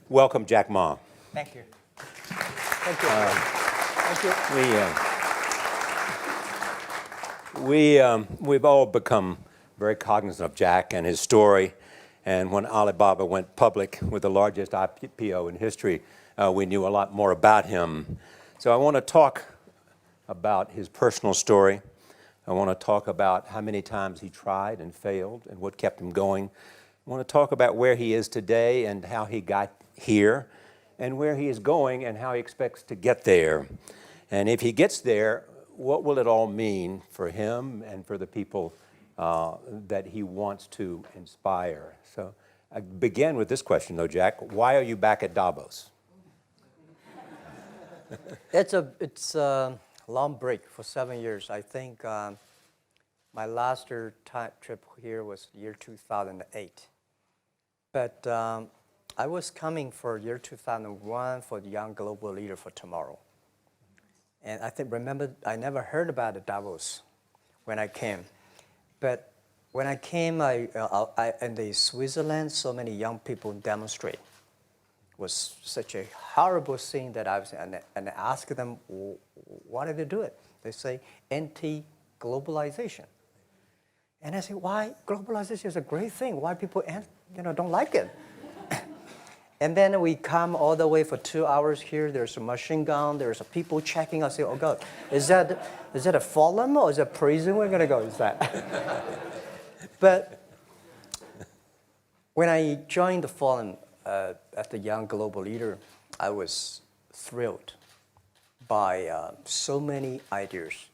Welcome, Jack Ma. Thank you. Thank you. Thank you. We've all become very cognizant of Jack and his story. And when Alibaba went public with the largest IPO in history, we knew a lot more about him. So I want to talk about his personal story. I want to talk about how many times he tried and failed and what kept him going. I want to talk about where he is today and how he got here, and where he is going and how he expects to get there. And if he gets there, what will it all mean for him and for the people that he wants to inspire? So I begin with this question, though, Jack. Why are you back at Davos? It's a long break for 7 years. I think my last trip here was year 2008. But I was coming for year 2001 for the Young Global Leader for Tomorrow. And remember, I never heard about the Davos when I came. But when I came, in the Switzerland, so many young people demonstrate. It was such a horrible thing that I was, and I asked them, why did they do it? They say, anti-globalization. And I say, why? Globalization is a great thing. Why people don't like it? And then we come all the way for 2 hours here. There's a machine gun. There's people checking. I say, oh, God, is that a forum or is it a prison we're going to go? Is that? But when I joined the forum at the Young Global Leader, I was thrilled by so many ideas.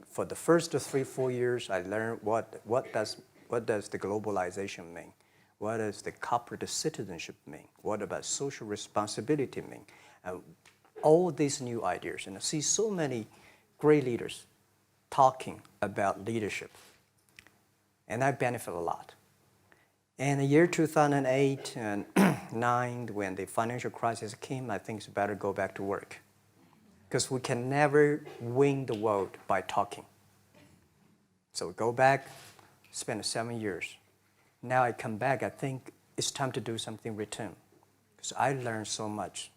For the first 3-4 years, I learned what does the globalization mean? What does the corporate citizenship mean? What about social responsibility mean? All these new ideas, and I see so many great leaders talking about leadership, and I benefit a lot. And the year 2008 and 2009, when the financial crisis came, I think it's better go back to work, because we can never win the world by talking. So go back, spend 7 years. Now I come back, I think it's time to do something return. Because I learned so much.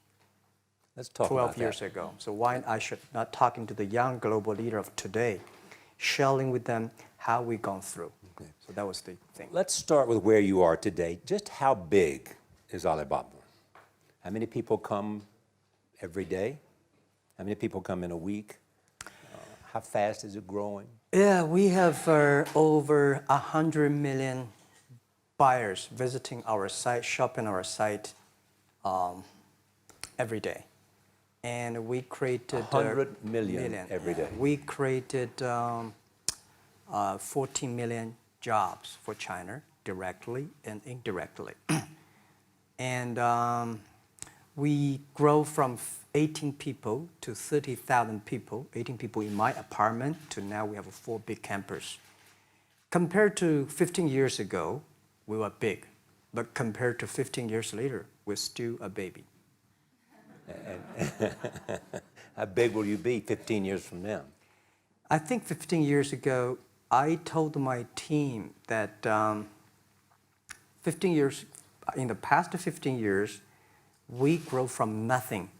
Let's talk 12 about years that. ago. So why I should not talking to the young global leader of today, sharing with them how we've gone through. Okay. So that was the thing. Let's start with where you are today. Just how big is Alibaba? How many people come every day? How many people come in a week? How fast is it growing? Yeah, we have over 100 million buyers visiting our site, shopping our site every day. And we created 100 million every day. We created 14 million jobs for China, directly and indirectly. And we grow from 18 people to 30,000 people, 18 people in my apartment, to now we have 4 big campus. Compared to 15 years ago, we were big, but compared to 15 years later, we're still a baby. And how big will you be 15 years from now? I think 15 years ago, I told my team that 15 years, in the past 15 years, we grow from nothing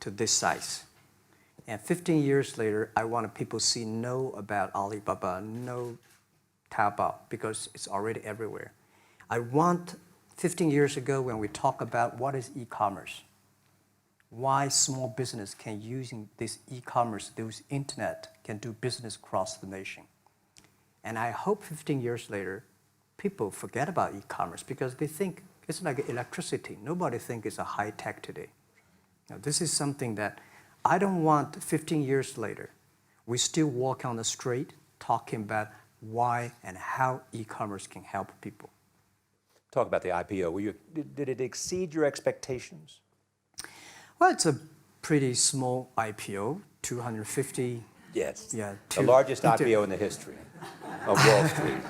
to this size. And 15 years later, I want people to know about Alibaba, know Taobao, because it's already everywhere. I want 15 years ago when we talk about what is e-commerce, why small business can using this e-commerce, this internet, can do business across the nation. And I hope 15 years later, people forget about e-commerce because they think it's like electricity. Nobody thinks it's a high tech today. Now, this is something that I don't want 15 years later, we still walk on the street talking about why and how e-commerce can help people. Talk about the IPO. Did it exceed your expectations? Well, it's a pretty small IPO, 250. Yes. Yeah. The largest IPO in the history of Wall Street.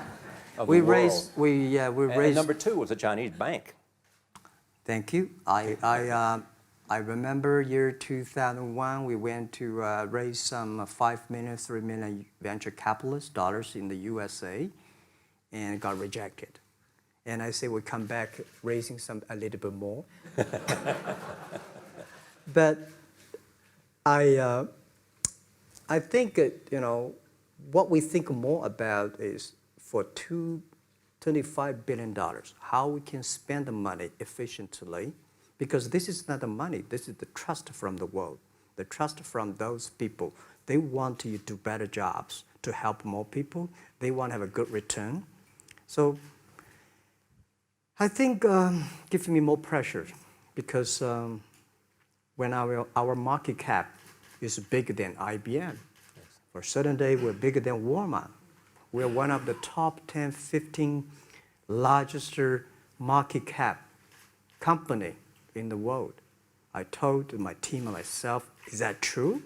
We raised. And number 2 was a Chinese bank. Thank you. I remember year 2001. We went to raise some 5 million, 3 million venture capitalist dollars in the USA, and got rejected. And I say we come back raising a little bit more. But I think, what we think more about is for $25 billion, how we can spend the money efficiently, because this is not the money, this is the trust from the world, the trust from those people. They want you to do better jobs to help more people. They want to have a good return. So I think giving me more pressure, because when our market cap is bigger than IBM, for a certain day we're bigger than Walmart. We're one of the top 10, 15 largest market cap company in the world. I told my team and myself, is that true?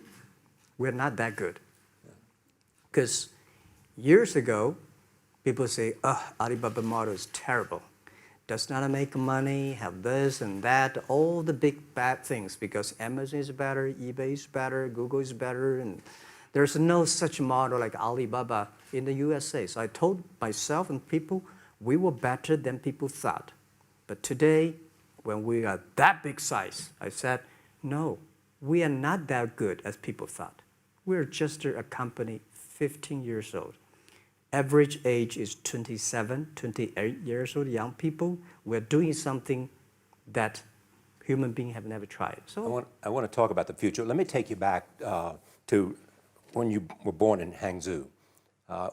We're not that good. Because years ago, people say, Alibaba model is terrible. Does not make money, have this and that, all the big bad things, because Amazon is better, eBay is better, Google is better, and there's no such model like Alibaba in the USA. So I told myself and people, we were better than people thought. But today, when we are that big size, I said, no, we are not that good as people thought. We're just a company 15 years old. Average age is 27, 28 years old, young people. We're doing something that human beings have never tried. So I want to talk about the future. Let me take you back to when you were born in Hangzhou,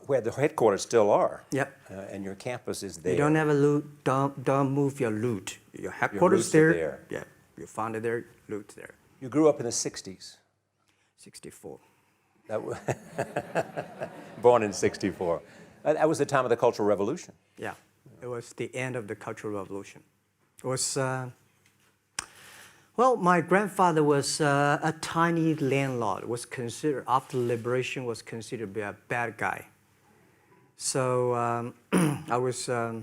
where the headquarters still are. Yep. And your campus is there. You don't have a loot, don't move your loot. Your headquarters roots are there. Yeah, you found it there, loot there. You grew up in the 60s. 64. Born in 64. That was the time of the Cultural Revolution. Yeah, it was the end of the Cultural Revolution. It was, well, my grandfather was a tiny landlord, was considered, after liberation, was considered to be a bad guy. So I was, I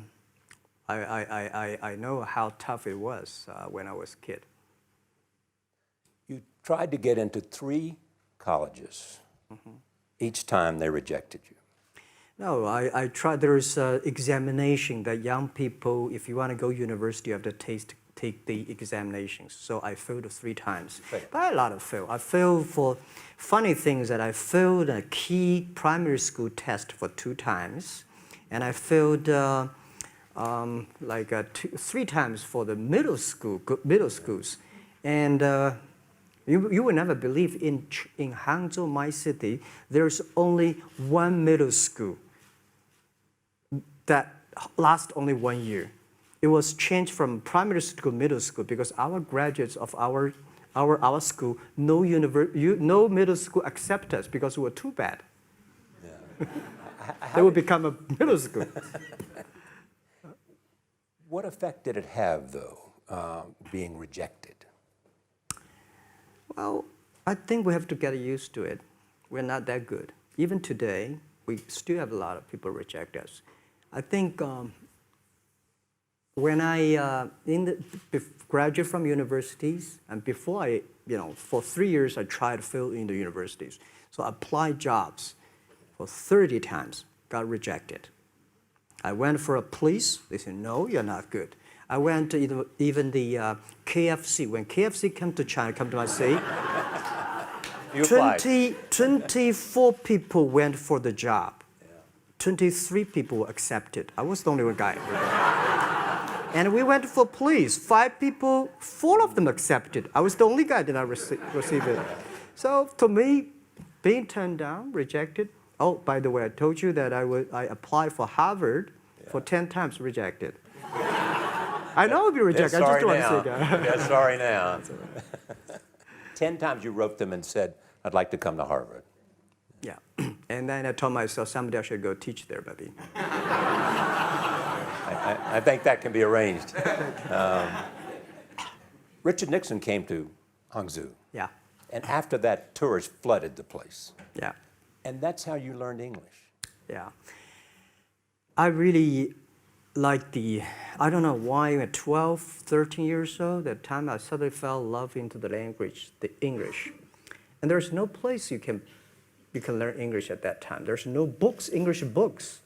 know how tough it was when I was a kid. You tried to get into 3 colleges. Mm-hmm. Each time they rejected you. No, I tried. There is an examination that young people, if you want to go university, you have to take the examinations. So I failed 3 times. Right. But a lot of fail. I failed for funny things that I failed a key primary school test for 2 times. And I failed 3 times for the middle schools. And you will never believe in Hangzhou, my city, there's only 1 middle school that lasts only 1 year. It was changed from primary school to middle school because our graduates of our school, no middle school accept us because we were too bad. Yeah. They would become a middle school. What effect did it have, though, being rejected? Well, I think we have to get used to it. We're not that good. Even today, we still have a lot of people reject us. I think when I graduate from universities, and before I, for 3 years, I tried to fill in the universities. So I applied jobs for 30 times, got rejected. I went for a police, they said, no, you're not good. I went to even the KFC. When KFC came to China, come to my city, 24 people went for the job. 23 people were accepted. I was the only one guy. And we went for police. 5 people, 4 of them accepted. I was the only guy that I received it. So to me, being turned down, rejected. Oh, by the way, I told you that I applied for Harvard for 10 times, rejected. I know I'll be rejected. I just don't want to say that. They're sorry now. 10 times you wrote them and said, I'd like to come to Harvard. Yeah. And then I told myself, someday I should go teach there, baby. I think that can be arranged. Richard Nixon came to Hangzhou. Yeah. And after that, tourists flooded the place. Yeah. And that's how you learned English. Yeah. I really like I don't know why, at 12, 13 years old, that time I suddenly fell in love into the language, the English. And there's no place you can learn English at that time. There's no books, English books.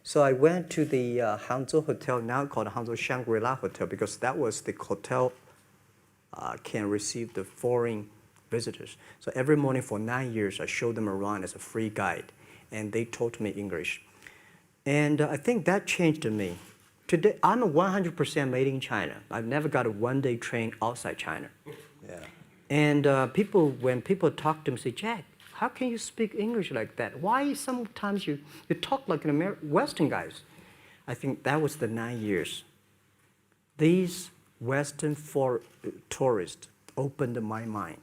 So I went to the Hangzhou hotel, now called Hangzhou Shangri-La Hotel, because that was the hotel can receive the foreign visitors. So every morning for 9 years, I showed them around as a free guide, and they taught me English. And I think that changed me. Today, I'm a 100% made in China. I've never got a one-day train outside China. Yeah. And when people talk to me, say, Jack, how can you speak English like that? Why sometimes you talk like an Western guys? I think that was the 9 years. These Western tourists opened my mind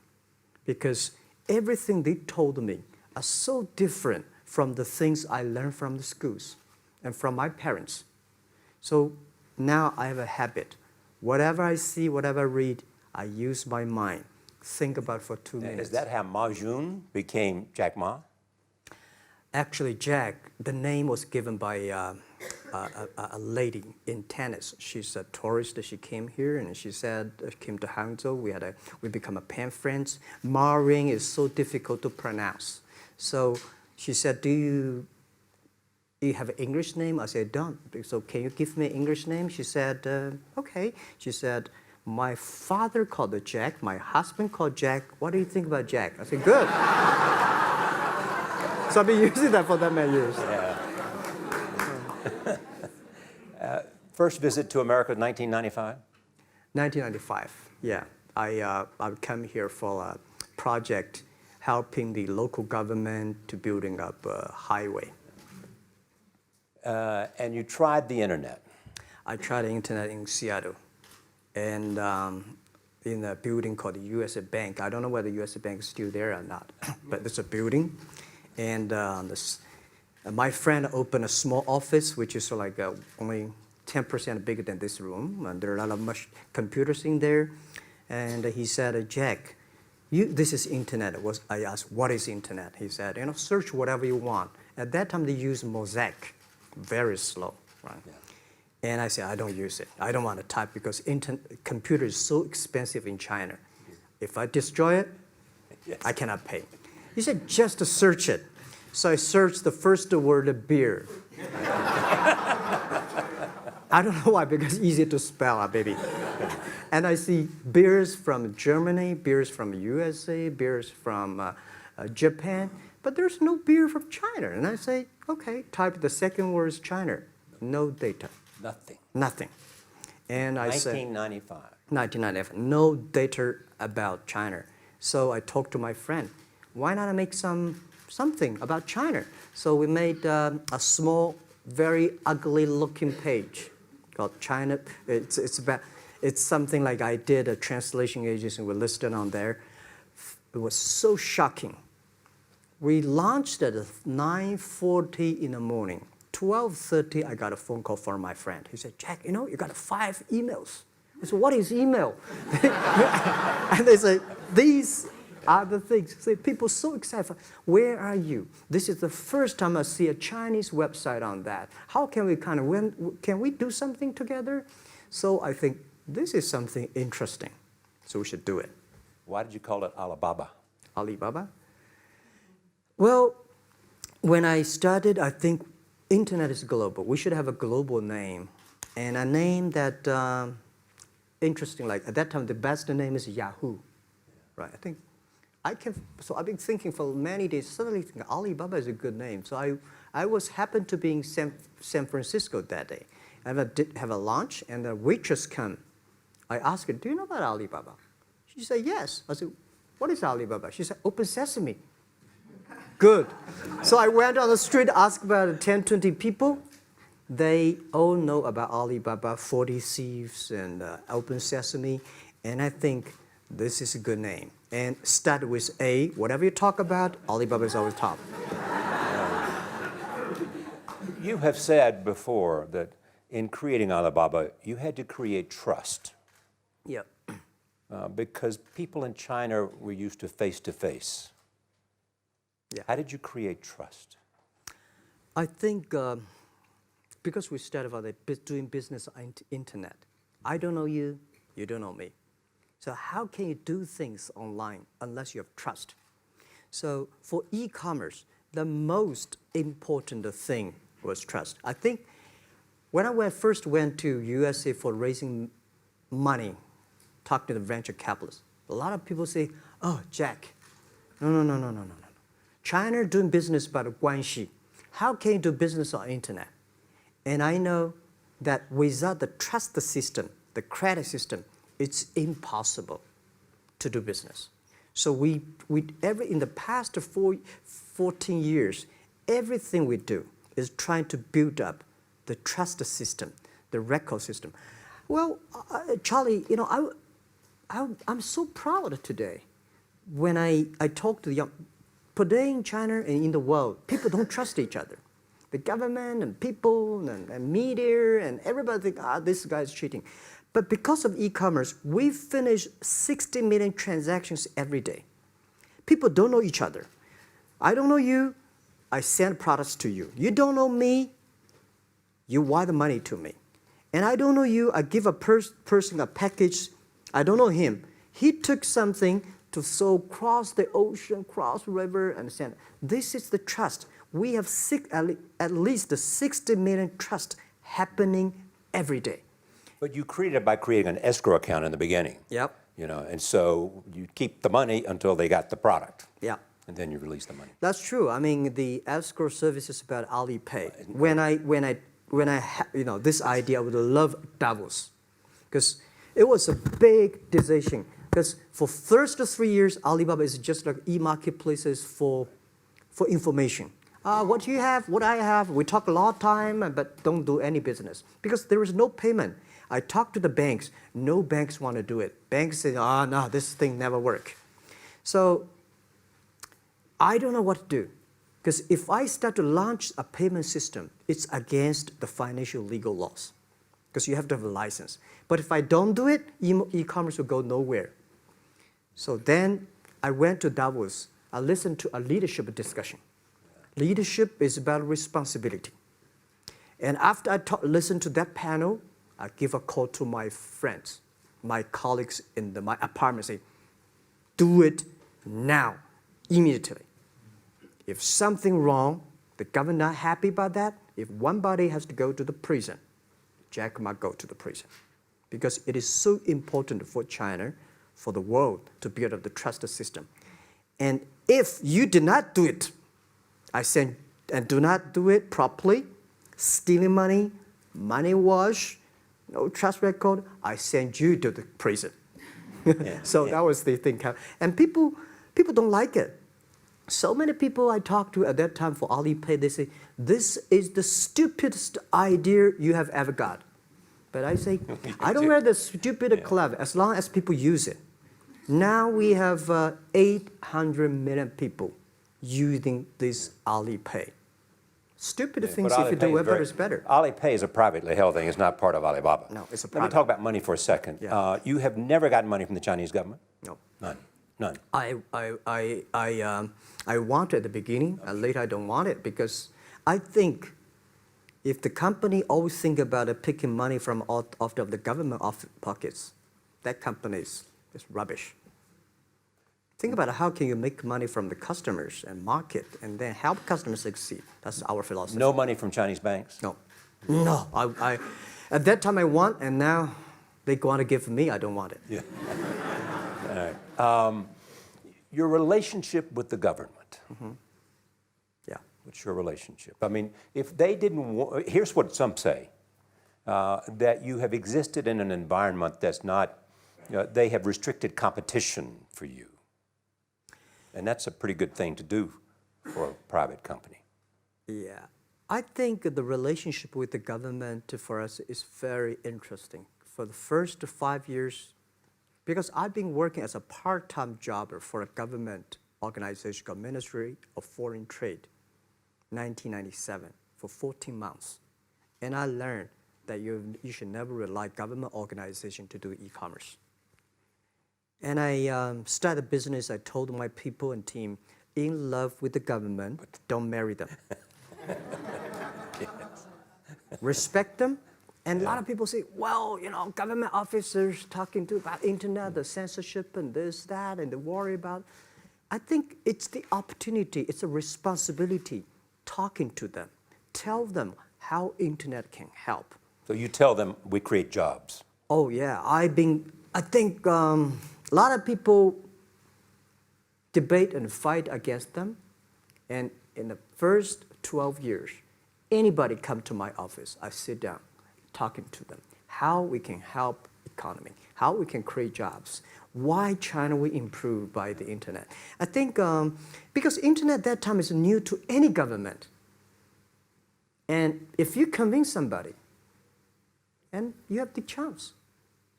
because everything they told me are so different from the things I learned from the schools and from my parents. So now I have a habit. Whatever I see, whatever I read, I use my mind. Think about for 2 minutes. Is that how Ma Jun became Jack Ma? Actually, Jack, the name was given by a lady in tennis. She's a tourist. She came here and she said, came to Hangzhou. We become a pen friends. Ma Ring is so difficult to pronounce. So she said, do you have an English name? I said, don't. So can you give me an English name? She said, okay. She said, my father called it Jack. My husband called Jack. What do you think about Jack? I said, good. So I've been using that for that many years. Yeah. First visit to America, 1995? 1995, yeah. I come here for a project helping the local government to building up a highway. And you tried the internet. I tried the internet in Seattle. And in a building called the U.S. Bank. I don't know whether the U.S. Bank is still there or not, but it's a building. And my friend opened a small office, which is like only 10% bigger than this room. And there are a lot of computers in there. And he said, Jack, this is internet. I asked, what is internet? He said, search whatever you want. At that time, they used Mosaic, very slow, right? Yeah. And I said, I don't use it. I don't want to type because computer is so expensive in China. If I destroy it, yes, I cannot pay. He said, just to search it. So I searched the first word, beer. I don't know why, because it's easy to spell, baby. And I see beers from Germany, beers from USA, beers from Japan, but there's no beer from China. And I say, okay, type the second word is China. No data. Nothing. And I said, 1995, no data about China. So I talked to my friend, why not make something about China? So we made a small, very ugly looking page called China. It's something like I did a translation agency, we listed on there. It was so shocking. We launched at 9:40 in the morning. 12:30, I got a phone call from my friend. He said, Jack, you got 5 emails. I said, what is email? And they say, these are the things. So people are so excited. Where are you? This is the first time I see a Chinese website on that. How can we can we do something together? So I think this is something interesting. So we should do it. Why did you call it Alibaba? Alibaba? Well, when I started, I think internet is global. We should have a global name. And a name that, interesting, like at that time, the best name is Yahoo. Right, so I've been thinking for many days, suddenly thinking Alibaba is a good name. So I happened to be in San Francisco that day. I did have a lunch, and the waitress came. I asked her, do you know about Alibaba? She said, yes. I said, what is Alibaba? She said, Open Sesame. Good. So I went on the street, asked about 10, 20 people. They all know about Alibaba, 40 Thieves, and Open Sesame. And I think this is a good name. And start with A. Whatever you talk about, Alibaba is always top. You have said before that in creating Alibaba, you had to create trust. Yep. Because people in China were used to face-to-face. Yeah. How did you create trust? I think because we started about doing business on the internet. I don't know you, you don't know me. So how can you do things online unless you have trust? So for e-commerce, the most important thing was trust. I think when I first went to USA for raising money, talk to the venture capitalists, a lot of people say, oh, Jack, no. China doing business by the guanxi. How can you do business on internet? And I know that without the trust system, the credit system, it's impossible to do business. So in the past 14 years, everything we do is trying to build up the trust system, the record system. Well, Charlie, I'm so proud today when I talk to the young. Today in China and in the world, people don't trust each other. The government and people and media and everybody think, this guy's cheating. But because of e-commerce, we finish 60 million transactions every day. People don't know each other. I don't know you, I send products to you. You don't know me, you wire the money to me. And I don't know you, I give a person a package, I don't know him. He took something to cross the ocean, cross the river, and send. This is the trust. We have at least 60 million trust happening every day. But you created it by creating an escrow account in the beginning. Yep. And so you keep the money until they got the product. Yeah. And then you release the money. That's true. I mean, the escrow service is about Alipay. This idea, I would love Davos, because it was a big decision. Because for first 3 years, Alibaba is just like e-marketplaces for information. What you have, what I have, we talk a lot of time, but don't do any business. Because there is no payment. I talked to the banks. No banks want to do it. Banks say, no, this thing never work. So I don't know what to do. Because if I start to launch a payment system, it's against the financial legal laws. Because you have to have a license. But if I don't do it, e-commerce will go nowhere. So then I went to Davos. I listened to a leadership discussion. Leadership is about responsibility. And after I listened to that panel, I give a call to my friends, my colleagues in my apartment, say, do it now, immediately. If something wrong, the government not happy about that, if one body has to go to the prison, Jack might go to the prison. Because it is so important for China, for the world, to build up the trust system. And if you did not do it, I said, and do not do it properly, stealing money, money wash, no trust record, I send you to the prison. That was the thing. And people don't like it. So many people I talked to at that time for Alipay, they say, this is the stupidest idea you have ever got. But I say, I don't wear the stupid clever as long as people use it. Now we have 800 million people using this Alipay. Stupid things, if you do it, is better. Alipay is a privately held thing. It's not part of Alibaba. No, it's a private. Let me talk about money for a second. Yeah. You have never gotten money from the Chinese government? No. None. I want it at the beginning, and later I don't want it, because I think if the company always think about picking money from out of the government pockets, that company is rubbish. Think about how can you make money from the customers and market and then help customers succeed. That's our philosophy. No money from Chinese banks? No. I at that time I want, and now they want to give me, I don't want it. Yeah. All right. Your relationship with the government. Mm-hmm. Yeah. What's your relationship? I mean, if they didn't here's what some say, that you have existed in an environment that's not, they have restricted competition for you. And that's a pretty good thing to do for a private company. Yeah. I think the relationship with the government for us is very interesting. For the first 5 years, because I've been working as a part-time jobber for a government organization called Ministry of Foreign Trade, 1997, for 14 months. And I learned that you should never rely on government organization to do e-commerce. And I started a business. I told my people and team, in love with the government, but don't marry them. Yes. Respect them. And a lot of people say, well, government officers talking about internet, the censorship and this, that, and they worry about. I think it's the opportunity, it's a responsibility talking to them, tell them how internet can help. So you tell them we create jobs. Oh yeah, I think a lot of people debate and fight against them. And in the first 12 years, anybody come to my office, I sit down talking to them, how we can help economy, how we can create jobs, why China will improve by the internet. I think because internet that time is new to any government. And if you convince somebody, and you have the chance.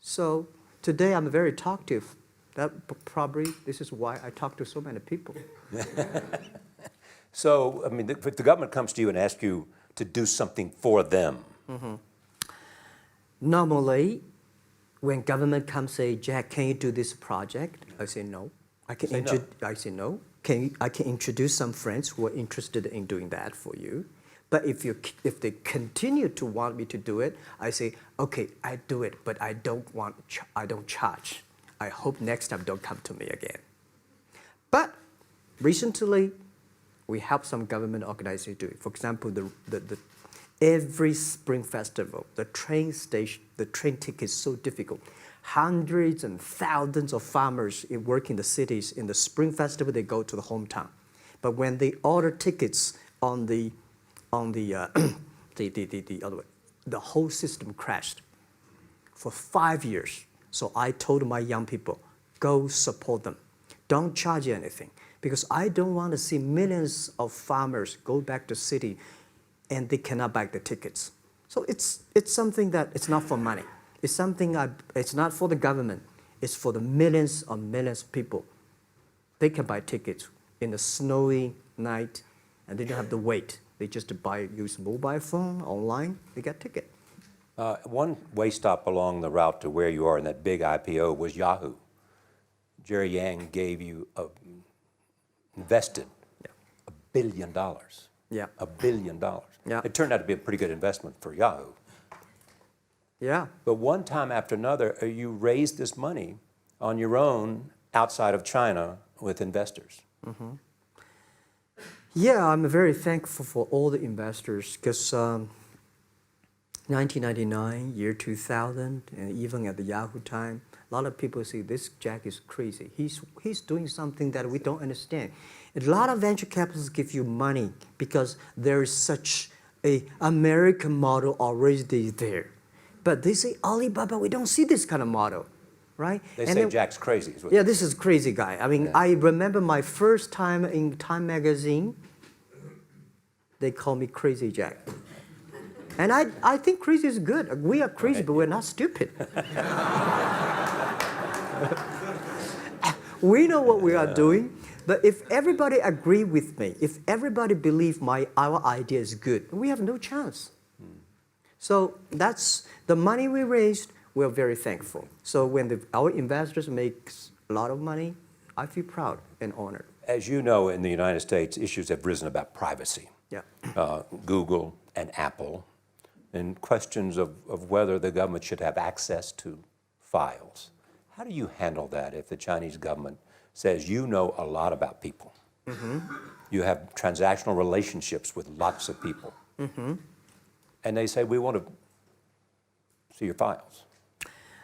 So today I'm very talkative. That probably, this is why I talk to so many people. So, I mean, if the government comes to you and asks you to do something for them. Normally, when government comes say, Jack, can you do this project? I say no. I say no. I can introduce some friends who are interested in doing that for you. But if they continue to want me to do it, I say, okay, I do it, but I don't charge. I hope next time don't come to me again. But recently, we help some government organizations do it. For example, every Spring Festival, the train ticket is so difficult. Hundreds and thousands of farmers work in the cities. In the Spring Festival, they go to the hometown. But when they order tickets on the other way, the whole system crashed for 5 years. So I told my young people, go support them. Don't charge anything. Because I don't want to see millions of farmers go back to city and they cannot buy the tickets. So it's something that it's not for money. It's something it's not for the government. It's for the millions of people. They can buy tickets in a snowy night and they don't have to wait. They just use mobile phone, online, they get ticket. One way stop along the route to where you are in that big IPO was Yahoo. Jerry Yang gave you invested $1 billion. Yeah. $1 billion. Yeah. It turned out to be a pretty good investment for Yahoo. Yeah. But one time after another, you raised this money on your own outside of China with investors. Yeah, I'm very thankful for all the investors because 1999, year 2000, and even at the Yahoo time, a lot of people say this Jack is crazy. He's doing something that we don't understand. A lot of venture capitalists give you money because there is such a American model already there. But they say, Alibaba, we don't see this kind of model, right? They say Jack's crazy. Yeah, this is crazy guy. I mean, I remember my first time in Time magazine, they call me Crazy Jack. And I think crazy is good. We are crazy, but we're not stupid. We know what we are doing, but if everybody agree with me, if everybody believe our idea is good, we have no chance. So that's the money we raised, we're very thankful. So when our investors make a lot of money, I feel proud and honored. As you know, in the United States, issues have risen about privacy. Yeah. Google and Apple, and questions of whether the government should have access to files. How do you handle that if the Chinese government says you know a lot about people? You have transactional relationships with lots of people. And they say, we want to see your files.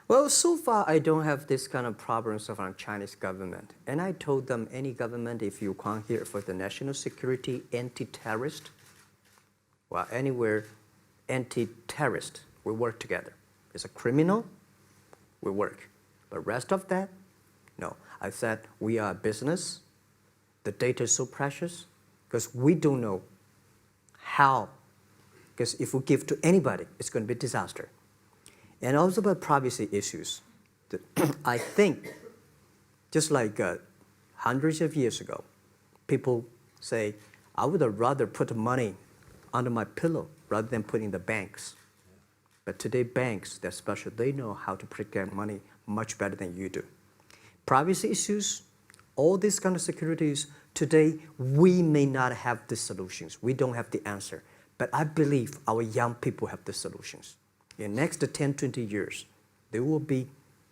Well, so far I don't have this kind of problems from Chinese government. And I told them, any government, if you come here for the national security, anti-terrorist, well, anywhere, anti-terrorist, we work together. It's a criminal, we work. But rest of that, no. I said, we are a business. The data is so precious because we don't know how. Because if we give to anybody, it's going to be a disaster. And also about privacy issues. I think, just like hundreds of years ago, people say, I would rather put money under my pillow rather than put in the banks. But today, banks, they're special. They know how to protect money much better than you do. Privacy issues, all these kind of securities, today, we may not have the solutions. We don't have the answer. But I believe our young people have the solutions. In the next 10, 20 years, there will be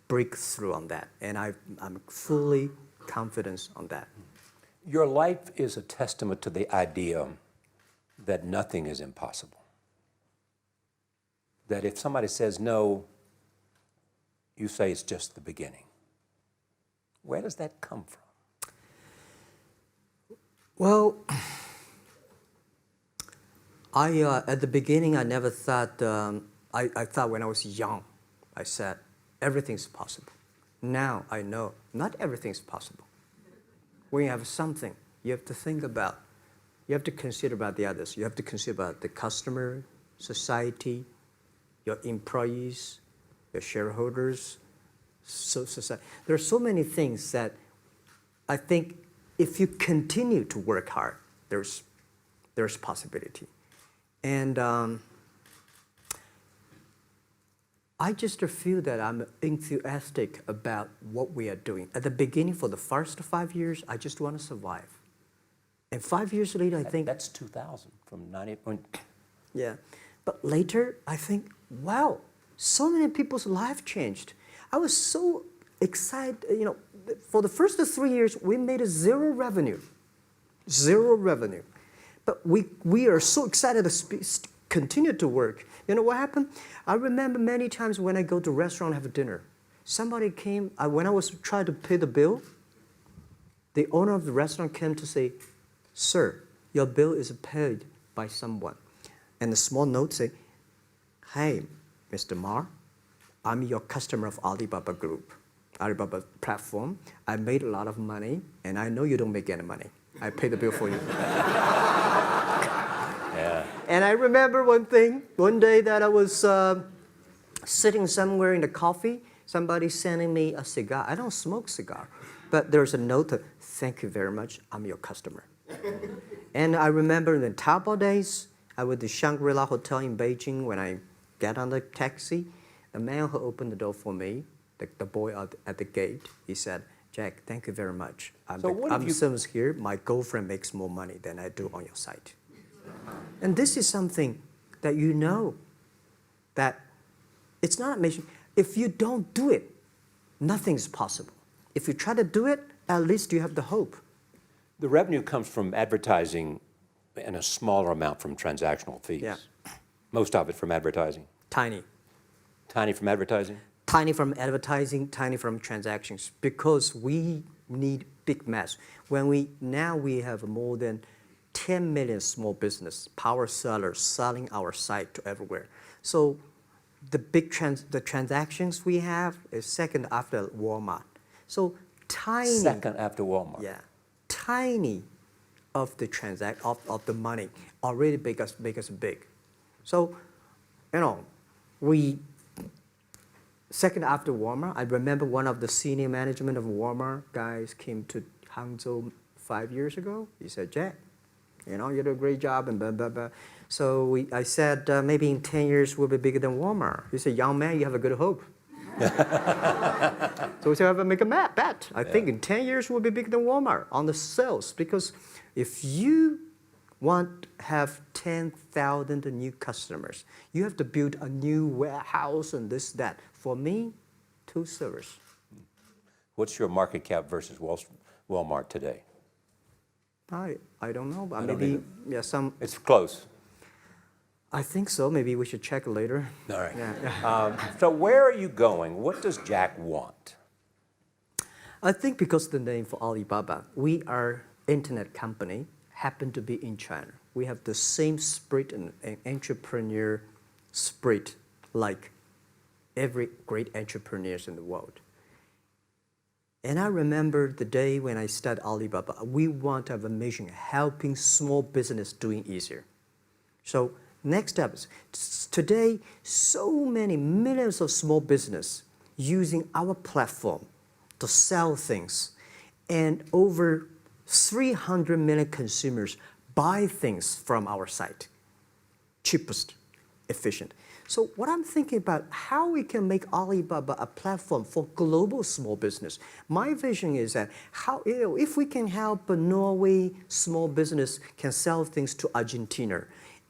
breakthrough on that. And I'm fully confident on that. Your life is a testament to the idea that nothing is impossible. That if somebody says no, you say it's just the beginning. Where does that come from? Well, at the beginning, I never thought, I thought when I was young, I said, everything's possible. Now I know not everything's possible. When you have something, you have to think about, you have to consider about the others. You have to consider about the customer, society, your employees, your shareholders, society. There are so many things that I think if you continue to work hard, there's possibility. And I just feel that I'm enthusiastic about what we are doing. At the beginning, for the first 5 years, I just want to survive. And 5 years later, I think... That's 2000, from 90... Yeah. But later, I think, wow, so many people's life changed. I was so excited, you know, for the first 3 years, we made zero revenue. Zero revenue. But we are so excited to continue to work. You know what happened? I remember many times when I go to a restaurant and have dinner, somebody came, when I was trying to pay the bill, the owner of the restaurant came to say, "Sir, your bill is paid by someone." And a small note say, "Hey, Mr. Ma, I'm your customer of Alibaba Group, Alibaba platform. I made a lot of money, and I know you don't make any money. I pay the bill for you." Yeah. And I remember one day that I was sitting somewhere in the coffee, somebody sending me a cigar. I don't smoke cigar, but there's a note, "Thank you very much, I'm your customer." And I remember in the Taobao days, I was at the Shangri-La Hotel in Beijing. When I get on the taxi, the man who opened the door for me, the boy at the gate, he said, "Jack, thank you very much. I'm service here. My girlfriend makes more money than I do on your site." And this is something that you know that it's not amazing. If you don't do it, nothing's possible. If you try to do it, at least you have the hope. The revenue comes from advertising and a smaller amount from transactional fees. Yeah. Most of it from advertising. Tiny. Tiny from advertising? Tiny from advertising, tiny from transactions, because we need big mass. Now we have more than 10 million small business power sellers selling our site to everywhere. So the transactions we have is second after Walmart. So tiny. Second after Walmart. Yeah, tiny of the of the money already make us big. So, you know, second after Walmart, I remember one of the senior management of Walmart guys came to Hangzhou 5 years ago. He said, "Jack, you know, you do a great job," and blah, blah, blah. So I said, "Maybe in 10 years we'll be bigger than Walmart." He said, "Young man, you have a good hope." So we said, "Make a bet. I think in 10 years we'll be bigger than Walmart on the sales." Because if you want to have 10,000 new customers, you have to build a new warehouse and this, that. For me, 2 servers. What's your market cap versus Walmart today? I don't know, but don't maybe, either. yeah, some. It's close. I think so. Maybe we should check later. All right. Yeah. So where are you going? What does Jack want? I think because the name for Alibaba, we are internet company, happen to be in China. We have the same spirit and entrepreneur spirit like every great entrepreneurs in the world. And I remember the day when I started Alibaba, we want to have a mission helping small business doing easier. So next step is, today, so many millions of small business using our platform to sell things, and over 300 million consumers buy things from our site. Cheapest, efficient. So what I'm thinking about, how we can make Alibaba a platform for global small business. My vision is that if we can help a Norway small business can sell things to Argentina,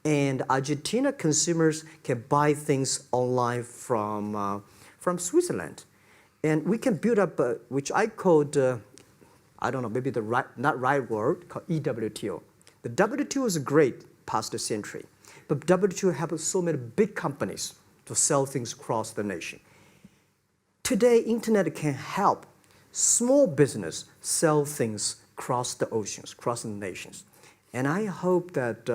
and Argentina consumers can buy things online from Switzerland. And we can build up, which I called, I don't know, maybe not right word, called EWTO. The WTO is great, past century. But WTO helped so many big companies to sell things across the nation. Today, internet can help small business sell things across the oceans, across the nations. And I hope that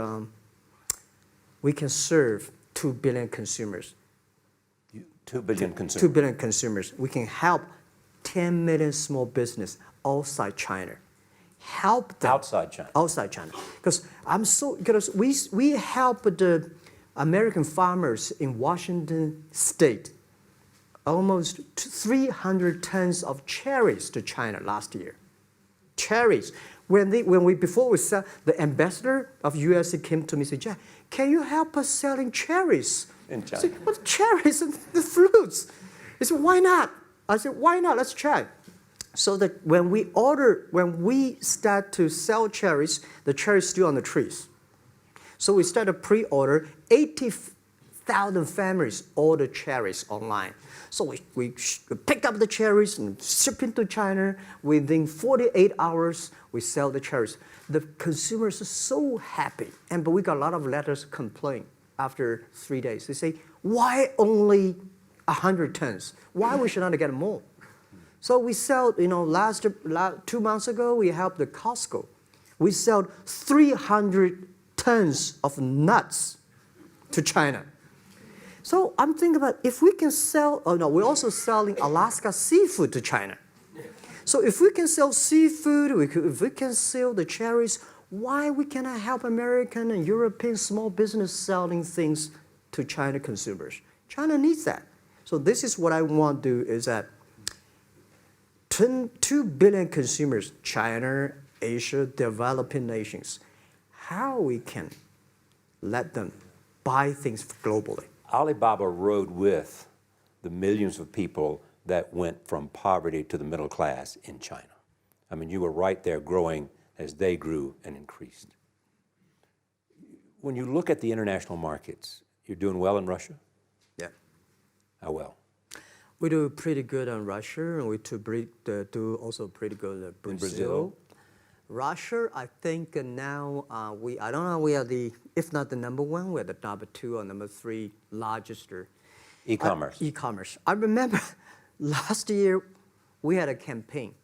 we can serve 2 billion consumers. 2 billion consumers. 2 billion consumers. We can help 10 million small business outside China. Help them. Outside China. Outside China. Because we help the American farmers in Washington State almost 300 tons of cherries to China last year. Cherries. Before we sell, the ambassador of USA came to me and said, Jack, can you help us selling cherries? In China. I said, what cherries and the fruits? He said, why not? I said, why not? Let's try. So that when we start to sell cherries, the cherries still on the trees. So we start a pre-order, 80,000 families order cherries online. So we pick up the cherries and ship into China. Within 48 hours, we sell the cherries. The consumers are so happy. But we got a lot of letters complaint after 3 days. They say, why only 100 tons? Why we should not get more? So we sell, 2 months ago, we helped the Costco. We sold 300 tons of nuts to China. So I'm thinking about if we can sell, we're also selling Alaska seafood to China. So if we can sell seafood, if we can sell the cherries, why we cannot help American and European small business selling things to China consumers? China needs that. So this is what I want to do is that 2 billion consumers, China, Asia, developing nations, how we can let them buy things globally. Alibaba rode with the millions of people that went from poverty to the middle class in China. I mean, you were right there growing as they grew and increased. When you look at the international markets, you're doing well in Russia? Yeah. How well? We do pretty good on Russia, and we do also pretty good at Brazil. In Brazil? Russia, I think now I don't know, we are if not the number 1, we're the number 2 or number 3 largest. E-commerce. E-commerce. I remember last year we had a campaign.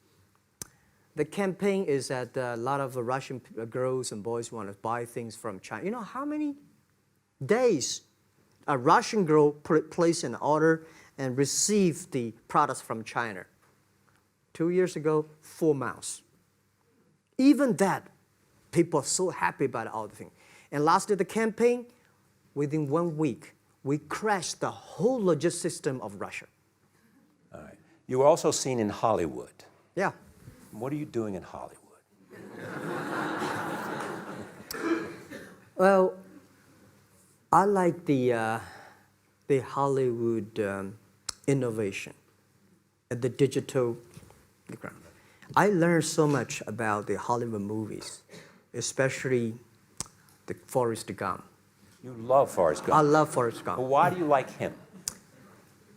The campaign is that a lot of Russian girls and boys want to buy things from China. You know how many days a Russian girl placed an order and received the products from China? 2 years ago, 4 months. Even that, people are so happy about all the thing. And last year, the campaign, within 1 week, we crashed the whole logistics system of Russia. All right. You were also seen in Hollywood. Yeah. What are you doing in Hollywood? Well, I like the Hollywood innovation at the digital background. I learned so much about the Hollywood movies, especially the Forrest Gump. You love Forrest Gump. I love Forrest Gump. Well, why do you like him?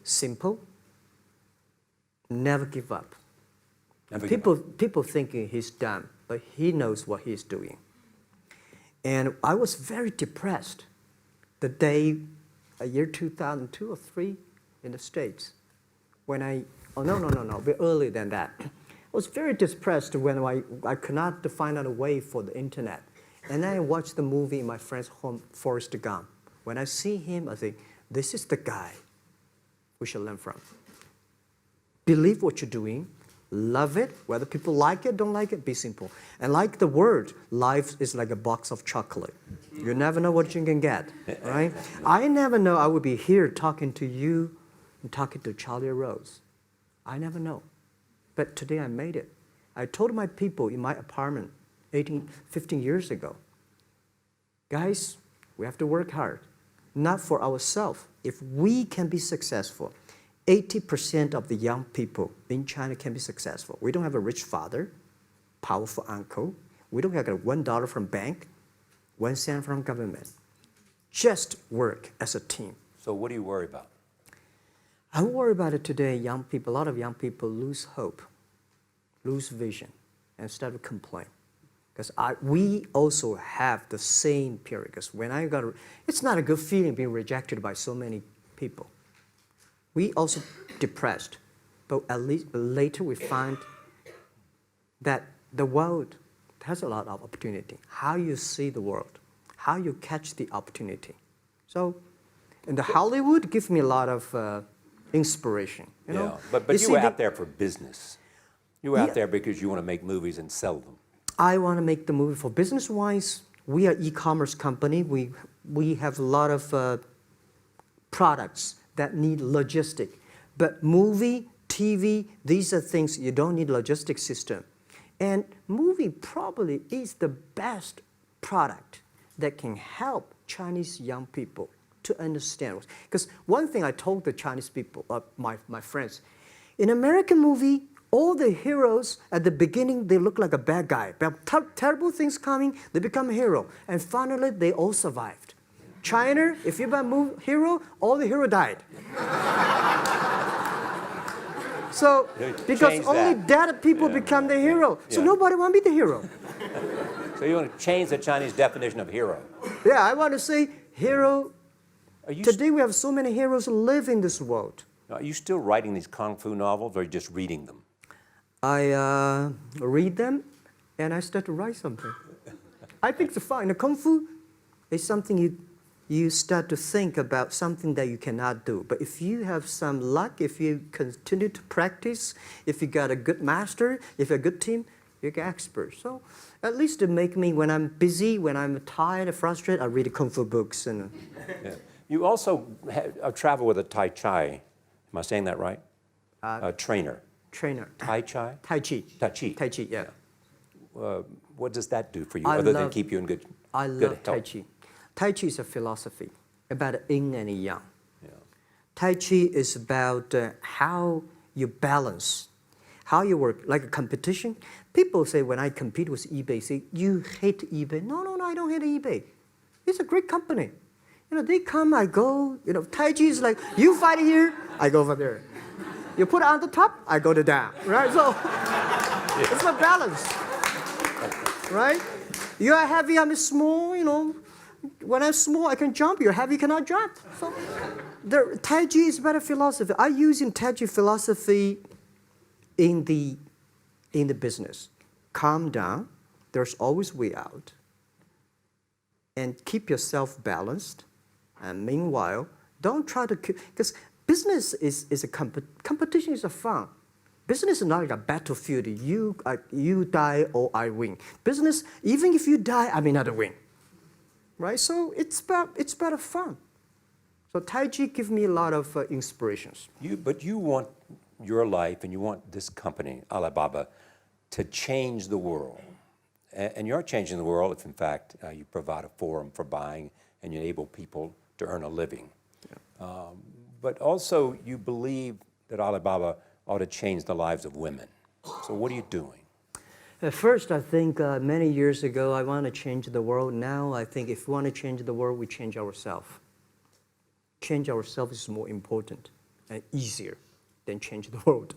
Simple. Never give up. Never give up. People thinking he's dumb, but he knows what he's doing. And I was very depressed the day, year 2002 or 3 in the States, when a bit earlier than that. I was very depressed when I could not find out a way for the internet. And then I watched the movie in my friend's home, Forrest Gump. When I see him, I think, this is the guy we should learn from. Believe what you're doing, love it, whether people like it, don't like it, be simple. And like the word, life is like a box of chocolate. You never know what you can get, right? I never know I would be here talking to you and talking to Charlie Rose. I never know. But today I made it. I told my people in my apartment 15 years ago, guys, we have to work hard, not for ourselves. If we can be successful, 80% of the young people in China can be successful. We don't have a rich father, powerful uncle. We don't have $1 from bank, 1 cent from government. Just work as a team. So what do you worry about? I worry about it today. Young people, a lot of young people lose hope, lose vision, and start to complain. Because we also have the same period. Because when it's not a good feeling being rejected by so many people. We also depressed, but at least later we find that the world has a lot of opportunity. How you see the world, how you catch the opportunity. So, in the Hollywood gives me a lot of inspiration. You know? But you were out there for business. You were out there because you want to make movies and sell them. I want to make the movie for business-wise. We are e-commerce company. We have a lot of products that need logistic. But movie, TV, these are things you don't need logistic system. And movie probably is the best product that can help Chinese young people to understand. Because one thing I told the Chinese people, my friends, in American movie, all the heroes at the beginning, they look like a bad guy. Terrible things coming, they become a hero. And finally, they all survived. China, if you're a hero, all the hero died. So, because only dead people become the hero. So nobody want to be the hero. So you want to change the Chinese definition of hero? Yeah, I want to say hero. Today we have so many heroes who live in this world. Are you still writing these kung fu novels, or are you just reading them? I read them, and I start to write something. I think it's fun. The kung fu is something you start to think about something that you cannot do. But if you have some luck, if you continue to practice, if you got a good master, if you're a good team, you get expert. So at least to make me, when I'm busy, when I'm tired and frustrated, I read kung fu books. And You also travel with a Taichi. Am I saying that right? A trainer. Trainer. Taichi? Taichi. Taichi. Taichi, yeah. What does that do for you, other than keep you in good health? I love Taichi. Taichi is a philosophy about yin and yang. Yeah. Taichi is about how you balance, how you work, like a competition. People say when I compete with eBay, say, you hate eBay. No, I don't hate eBay. It's a great company. They come, I go. Taichi is like, you fight here, I go over there. You put it on the top, I go to down, right? So it's a balance, right? You are heavy, I'm small, When I'm small, I can jump. You're heavy, you cannot jump. So Taichi is about a philosophy. I use Taichi philosophy in the business. Calm down. There's always way out. And keep yourself balanced. And meanwhile, don't try to, because business is a competition is a fun. Business is not like a battlefield. You die or I win. Business, even if you die, I may not win. Right? So it's about fun. So Taichi gives me a lot of inspirations. But you want your life and you want this company, Alibaba, to change the world. And you're changing the world if, in fact, you provide a forum for buying and you enable people to earn a living. Yeah. But also, you believe that Alibaba ought to change the lives of women. So what are you doing? At first, I think many years ago, I want to change the world. Now, I think if we want to change the world, we change ourselves. Change ourselves is more important and easier than change the world.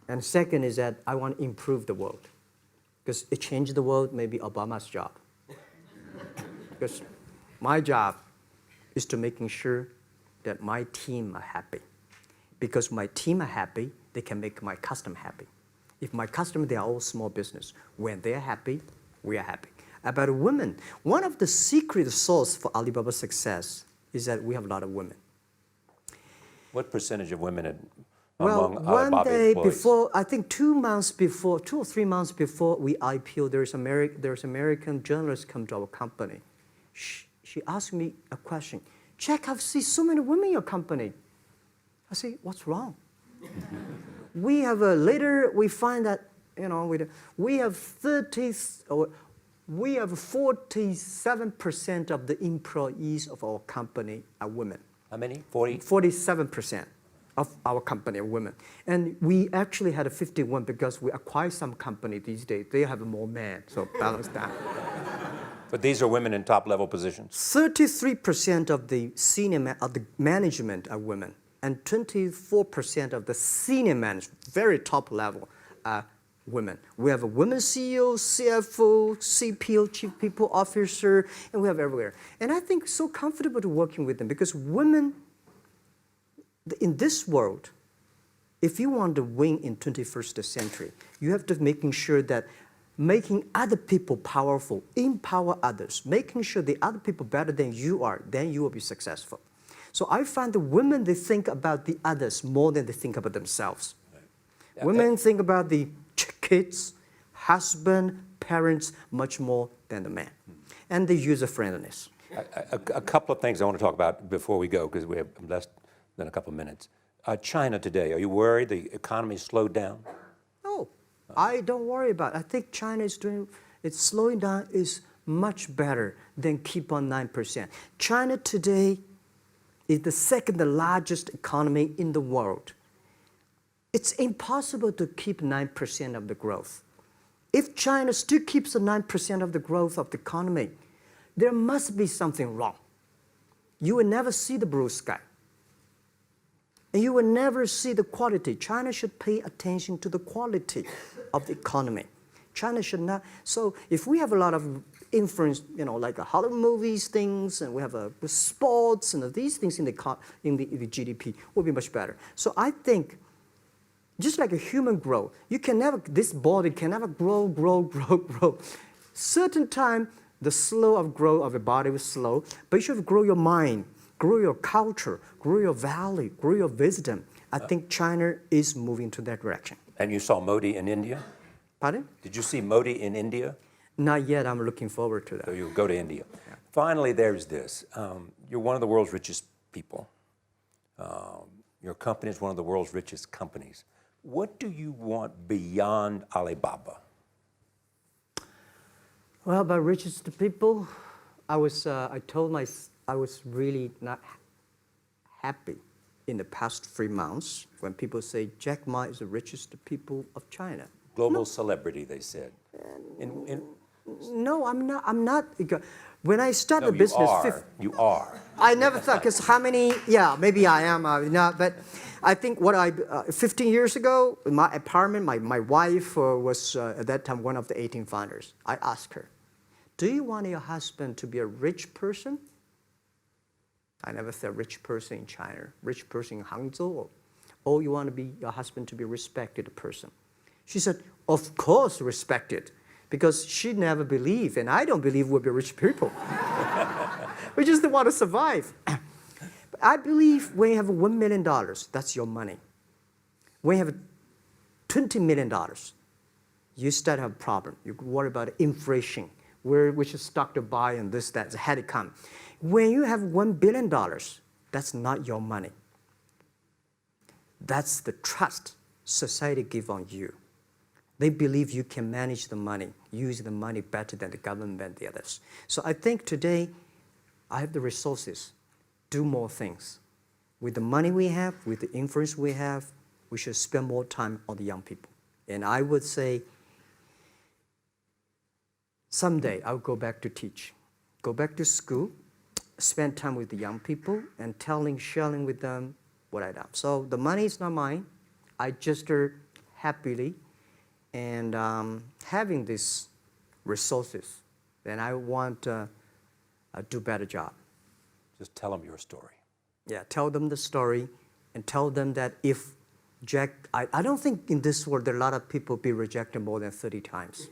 And second is that I want to improve the world. Because it changed the world may be Obama's job. Because my job is to making sure that my team are happy. Because my team are happy, they can make my customer happy. If my customer, they are all small business. When they're happy, we are happy. About women, one of the secret source for Alibaba's success is that we have a lot of women. What percentage of women among Alibaba one day employees? Before, I think 2 or 3 months before we IPO, there's American journalist come to our company. She asked me a question. Jack, I've seen so many women in your company. I say, what's wrong? We have later we find that we have 47% of the employees of our company are women. How many? 40? 47% of our company are women. And we actually had a 51 because we acquired some company these days. They have more men, so balance that. But these are women in top-level positions? 33% of the management are women, and 24% of the senior management, very top level, are women. We have a women CEO, CFO, CPO, Chief People Officer, and we have everywhere. And I think so comfortable to working with them because women, in this world, if you want to win in 21st century, you have to making sure that making other people powerful, empower others, making sure the other people better than you are, then you will be successful. So I find the women, they think about the others more than they think about themselves. Right. Yeah, women think about the kids, husband, parents, much more than the man. And the user-friendliness. A couple of things I want to talk about before we go, because we have less than a couple of minutes. China today, are you worried the economy slowed down? No, I don't worry about it. I think China is doing, it's slowing down is much better than keep on 9%. China today is the second largest economy in the world. It's impossible to keep 9% of the growth. If China still keeps the 9% of the growth of the economy, there must be something wrong. You will never see the blue sky. And you will never see the quality. China should pay attention to the quality of the economy. China should not. So if we have a lot of influence, like Hollywood movies, things, and we have the sports and these things in the GDP, will be much better. So I think, just like a human growth, this body can never grow. Certain time, the slow of growth of the body is slow, but you should grow your mind, grow your culture, grow your value, grow your wisdom. I think China is moving to that direction. And you saw Modi in India? Pardon? Did you see Modi in India? Not yet. I'm looking forward to that. So you'll go to India. Yeah. Finally, there's this. You're one of the world's richest people. Your company is one of the world's richest companies. What do you want beyond Alibaba? Well, by richest people, I was really not happy in the past 3 months when people say Jack Ma is the richest people of China. Global celebrity, they said. No, I'm not. When I started business, you are. I never thought, because how many? Yeah, maybe I am. But I think 15 years ago, in my apartment, my wife was at that time one of the 18 founders. I asked her, "Do you want your husband to be a rich person?" I never said rich person in China, rich person in Hangzhou, or you want your husband to be a respected person. She said, "Of course, respected." Because she never believed, and I don't believe we'll be rich people. We just want to survive. But I believe when you have $1 million, that's your money. When you have $20 million, you start to have a problem. You worry about inflation, which stock to buy and this, that, had to come. When you have $1 billion, that's not your money. That's the trust society gives on you. They believe you can manage the money, use the money better than the government and the others. So I think today, I have the resources, do more things. With the money we have, with the influence we have, we should spend more time on the young people. And I would say, someday I'll go back to teach, go back to school, spend time with the young people, and sharing with them what I done. So the money is not mine. I just happily and having these resources, then I want to do a better job. Just tell them your story. Yeah, tell them the story and tell them that if Jack, I don't think in this world there are a lot of people be rejected more than 30 times.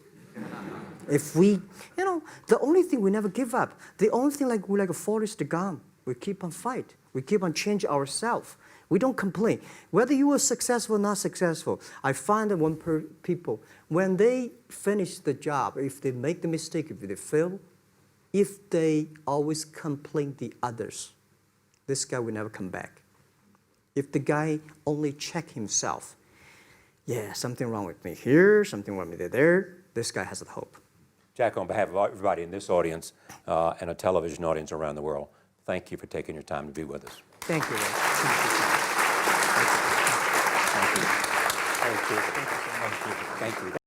If we, the only thing we never give up, the only thing we're like a Forrest Gump, we keep on fight. We keep on changing ourselves. We don't complain. Whether you were successful or not successful, I find that people, when they finish the job, if they make the mistake, if they fail, if they always complain the others, this guy will never come back. If the guy only check himself, yeah, something wrong with me here, something wrong with me there, this guy has a hope. Jack, on behalf of everybody in this audience and a television audience around the world, thank you for taking your time to be with us. Thank you. Thank you. Thank you. Thank you. Thank you.